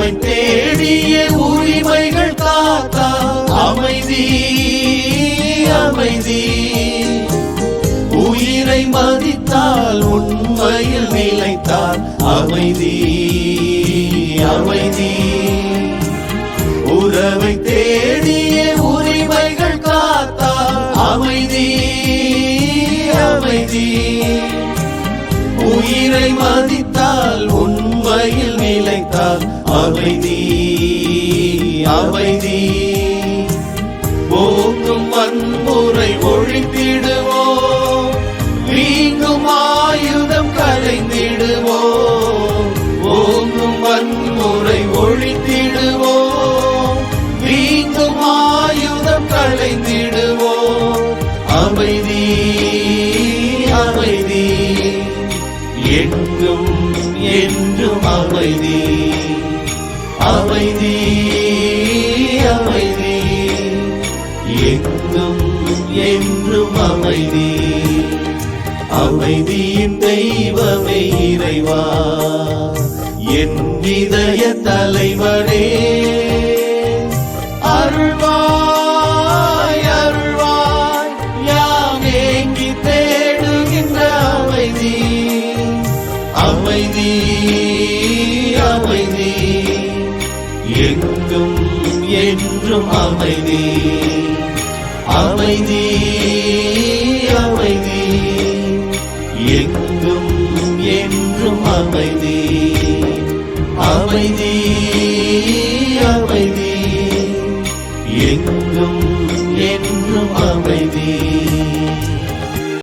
உறவை தேடிய உரிமைகள் காத்தால் அமைதி அமைதி. உயிரை மதித்தால் உண்மையில் நிலைத்தால் அமைதி அமைதி. உறவை தேடிய உரிமைகள் காத்தால் அமைதி அமைதி. உயிரை மதித்தால் உண்மையில் நிலைத்தால் அமைதி அமைதி. போக்கும் வன்முறை ஒழித்திடுவோம், வீங்கும் ஆயுதம் கலைந்திடுவோம். போக்கும் வன்முறை ஒழித்திடுவோம், வீங்கும் ஆயுதம் கலைந்திடுவோம். அமைதி அமைதி, எங்கும் என்றும் அமைதி அமைதி அமைதி. எங்கும் என்றும் அமைதி. அமைதியின் தெய்வமே இறைவா, என் இதய தலைவனே, அருள்வாய் அருள்வாய் யாம் ஏங்கி தேடுகின்ற அமைதி அமைதி அமைதி. எங்கும் என்றும் அமைதி அமைதி அமைதி. எங்கும் என்றும் அமைதி அமைதி அமைதி. எங்கும் என்றும் அமைதி.